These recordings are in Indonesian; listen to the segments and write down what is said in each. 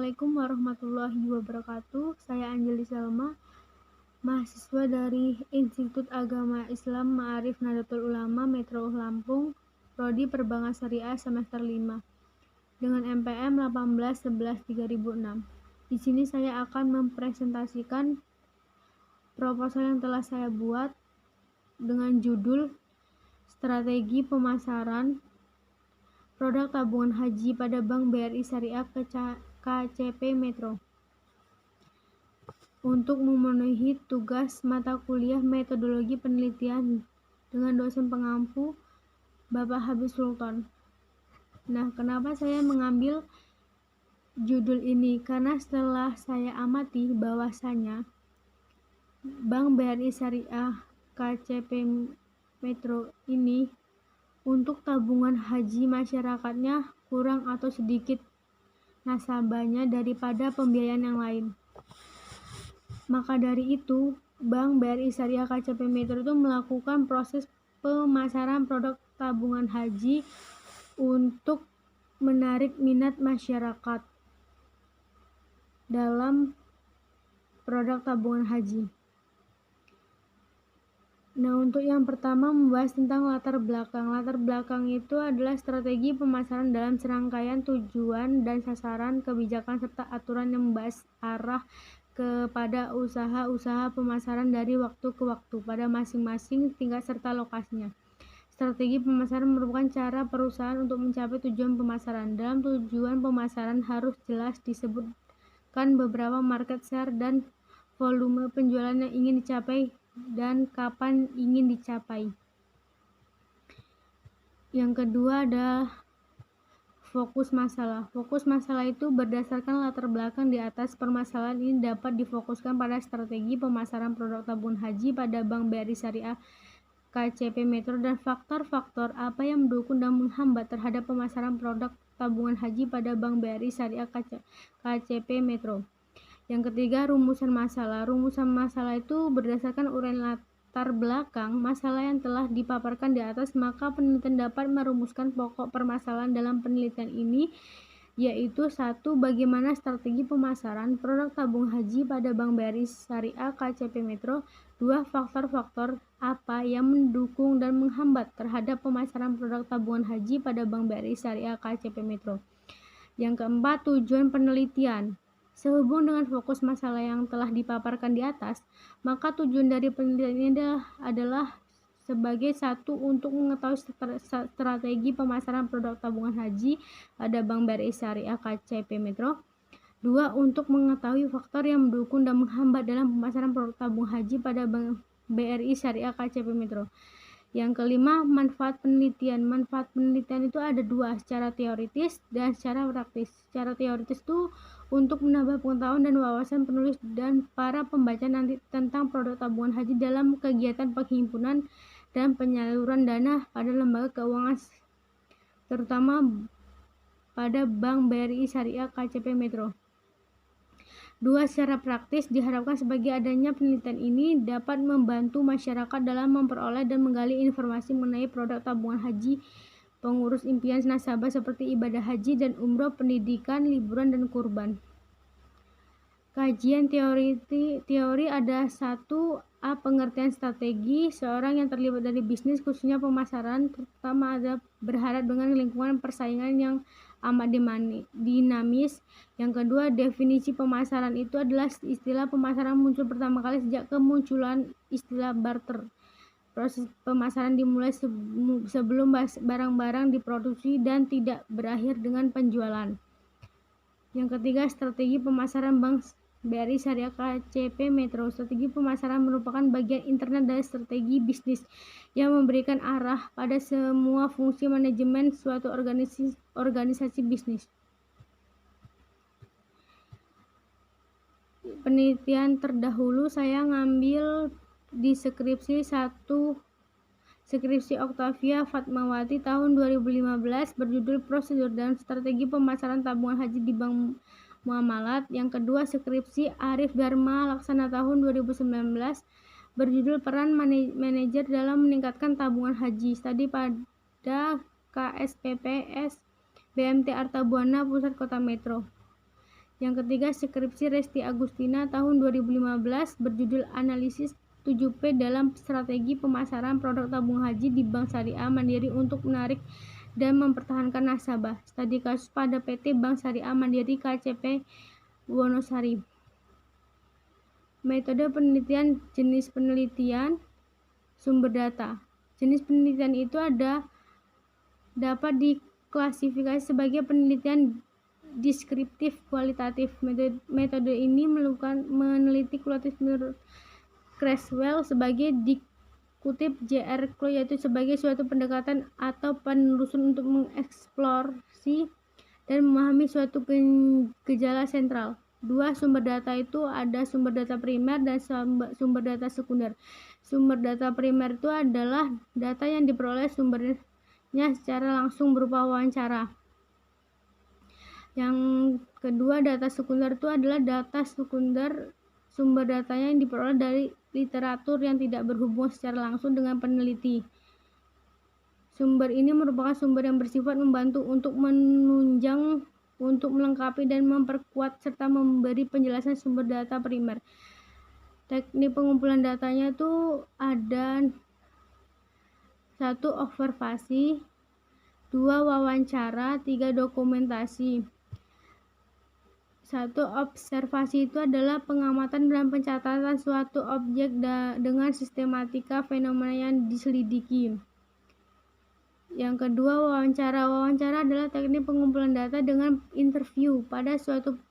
Assalamualaikum warahmatullahi wabarakatuh. Saya Anjeli Salma, mahasiswa dari Institut Agama Islam Ma'arif Nahdlatul Ulama Metro Lampung, Prodi Perbankan Syariah semester 5 dengan MPM 1811/3006. Di sini saya akan mempresentasikan proposal yang telah saya buat dengan judul Strategi Pemasaran Produk Tabungan Haji pada Bank BRI Syariah KCP Metro untuk memenuhi tugas mata kuliah metodologi penelitian dengan dosen pengampu Bapak Habib Sultan. Nah, kenapa saya mengambil judul ini? Karena setelah saya amati bahwasanya Bank BRI Syariah KCP Metro ini untuk tabungan haji masyarakatnya kurang atau sedikit nasabahnya daripada pembiayaan yang lain. Maka dari itu, Bank BRI Syariah KCP Metro itu melakukan proses pemasaran produk tabungan haji untuk menarik minat masyarakat dalam produk tabungan haji. Nah, untuk yang pertama membahas tentang latar belakang. Latar belakang itu adalah strategi pemasaran dalam serangkaian tujuan dan sasaran kebijakan serta aturan yang membahas arah kepada usaha-usaha pemasaran dari waktu ke waktu pada masing-masing tingkat serta lokasinya. Strategi pemasaran merupakan cara perusahaan untuk mencapai tujuan pemasaran. Dalam tujuan pemasaran harus jelas disebutkan beberapa market share dan volume penjualan yang ingin dicapai dan kapan ingin dicapai. Yang kedua adalah fokus masalah. Fokus masalah itu berdasarkan latar belakang di atas. Permasalahan ini dapat difokuskan pada strategi pemasaran produk tabungan haji pada Bank BRI Syariah KCP Metro dan faktor-faktor apa yang mendukung dan menghambat terhadap pemasaran produk tabungan haji pada Bank BRI Syariah KCP Metro. Yang ketiga, rumusan masalah. Rumusan masalah itu berdasarkan uraian latar belakang masalah yang telah dipaparkan di atas, maka penelitian dapat merumuskan pokok permasalahan dalam penelitian ini, yaitu 1. Bagaimana strategi pemasaran produk tabung haji pada Bank BRI Syariah KCP Metro. 2. Faktor-faktor apa yang mendukung dan menghambat terhadap pemasaran produk tabungan haji pada Bank BRI Syariah KCP Metro. Yang keempat, tujuan penelitian. Sehubung dengan fokus masalah yang telah dipaparkan di atas, maka tujuan dari penelitian ini adalah sebagai 1. Untuk mengetahui strategi pemasaran produk tabungan haji pada Bank BRI Syariah KCP Metro. 2. Untuk mengetahui faktor yang mendukung dan menghambat dalam pemasaran produk tabungan haji pada Bank BRI Syariah KCP Metro. Yang kelima, manfaat penelitian. Manfaat penelitian itu ada 2, secara teoritis dan secara praktis. Secara teoritis itu untuk menambah pengetahuan dan wawasan penulis dan para pembaca nanti tentang produk tabungan haji dalam kegiatan penghimpunan dan penyaluran dana pada lembaga keuangan, terutama pada Bank BRI Syariah KCP Metro. 2. Secara praktis, diharapkan sebagai adanya penelitian ini dapat membantu masyarakat dalam memperoleh dan menggali informasi mengenai produk tabungan haji, pengurus impian nasabah seperti ibadah haji dan umroh, pendidikan, liburan, dan kurban. Kajian teori ada 1. Pengertian strategi. Seorang yang terlibat dari bisnis, khususnya pemasaran, terutama ada berharap dengan lingkungan persaingan yang amat dinamis. Yang kedua, definisi pemasaran itu adalah istilah pemasaran muncul pertama kali sejak kemunculan istilah barter. Proses pemasaran dimulai sebelum barang-barang diproduksi dan tidak berakhir dengan penjualan. Yang ketiga, strategi pemasaran Bank BRI Syariah KCP Metro. Strategi pemasaran merupakan bagian internal dari strategi bisnis yang memberikan arah pada semua fungsi manajemen suatu organisasi bisnis. Penelitian terdahulu saya ngambil di skripsi 1, skripsi Octavia Fatmawati tahun 2015 berjudul Prosedur dan Strategi Pemasaran Tabungan Haji di Bank Muamalat. Yang kedua, skripsi Arif Dharma Laksana tahun 2019 berjudul Peran Manajer dalam Meningkatkan Tabungan Haji, studi pada KSPPS BMT Arta Buana Pusat Kota Metro. Yang ketiga, skripsi Resti Agustina tahun 2015 berjudul Analisis 7P dalam Strategi Pemasaran Produk Tabung Haji di Bank Syariah Mandiri untuk menarik dan mempertahankan nasabah. Studi kasus pada PT Bank Syariah Mandiri KCP Wonosari. Metode penelitian, jenis penelitian, sumber data. Jenis penelitian itu dapat diklasifikasi sebagai penelitian deskriptif kualitatif. Metode ini meneliti kualitatif menurut Creswell sebagai dikutip J.R. Clough, yaitu sebagai suatu pendekatan atau penelusuran untuk mengeksplorasi dan memahami suatu gejala sentral. 2. Sumber data itu ada sumber data primer dan sumber data sekunder. Sumber data primer itu adalah data yang diperoleh sumbernya secara langsung berupa wawancara. Yang kedua, data sekunder itu adalah data sekunder, sumber datanya yang diperoleh dari literatur yang tidak berhubungan secara langsung dengan peneliti. Sumber ini merupakan sumber yang bersifat membantu untuk menunjang, untuk melengkapi dan memperkuat serta memberi penjelasan sumber data primer. Teknik pengumpulan datanya itu ada 1. Observasi, 2. Wawancara, 3. Dokumentasi. 1. Observasi itu adalah pengamatan dan pencatatan suatu objek dengan sistematika fenomena yang diselidiki. Yang kedua, wawancara. Wawancara adalah teknik pengumpulan data dengan interview pada suatu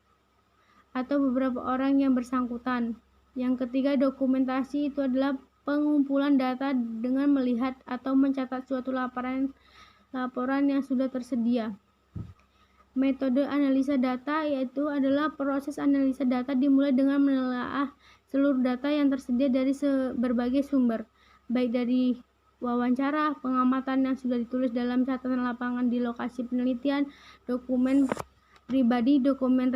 atau beberapa orang yang bersangkutan. Yang ketiga, dokumentasi itu adalah pengumpulan data dengan melihat atau mencatat suatu laporan yang sudah tersedia. Metode analisa data yaitu adalah proses analisa data dimulai dengan menelaah seluruh data yang tersedia dari berbagai sumber, baik dari wawancara, pengamatan yang sudah ditulis dalam catatan lapangan di lokasi penelitian, dokumen pribadi, dokumen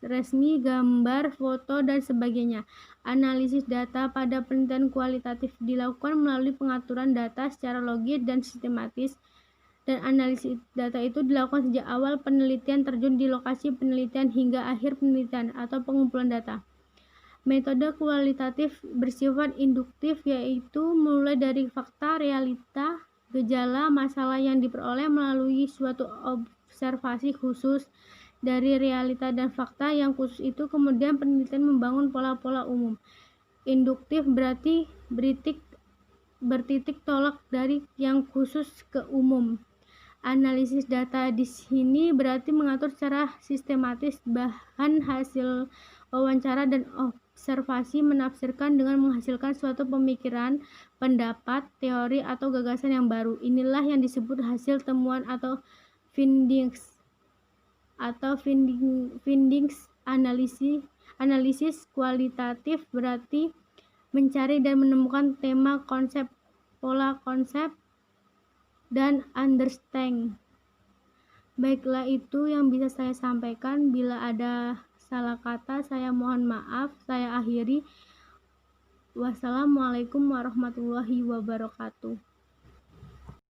resmi, gambar, foto, dan sebagainya. Analisis data pada penelitian kualitatif dilakukan melalui pengaturan data secara logis dan sistematis, dan analisis data itu dilakukan sejak awal penelitian terjun di lokasi penelitian hingga akhir penelitian atau pengumpulan data. Metode kualitatif bersifat induktif, yaitu mulai dari fakta, realita, gejala, masalah yang diperoleh melalui suatu observasi khusus dari realita dan fakta yang khusus itu, kemudian penelitian membangun pola-pola umum. Induktif berarti bertitik tolak dari yang khusus ke umum. Analisis data di sini berarti mengatur secara sistematis bahan hasil wawancara dan observasi, menafsirkan dengan menghasilkan suatu pemikiran, pendapat, teori, atau gagasan yang baru. Inilah yang disebut hasil temuan atau findings. Analisis kualitatif berarti mencari dan menemukan tema, konsep, pola konsep, dan understand. Baiklah, itu yang bisa saya sampaikan. Bila ada salah kata, saya mohon maaf. Saya akhiri. Wassalamualaikum warahmatullahi wabarakatuh.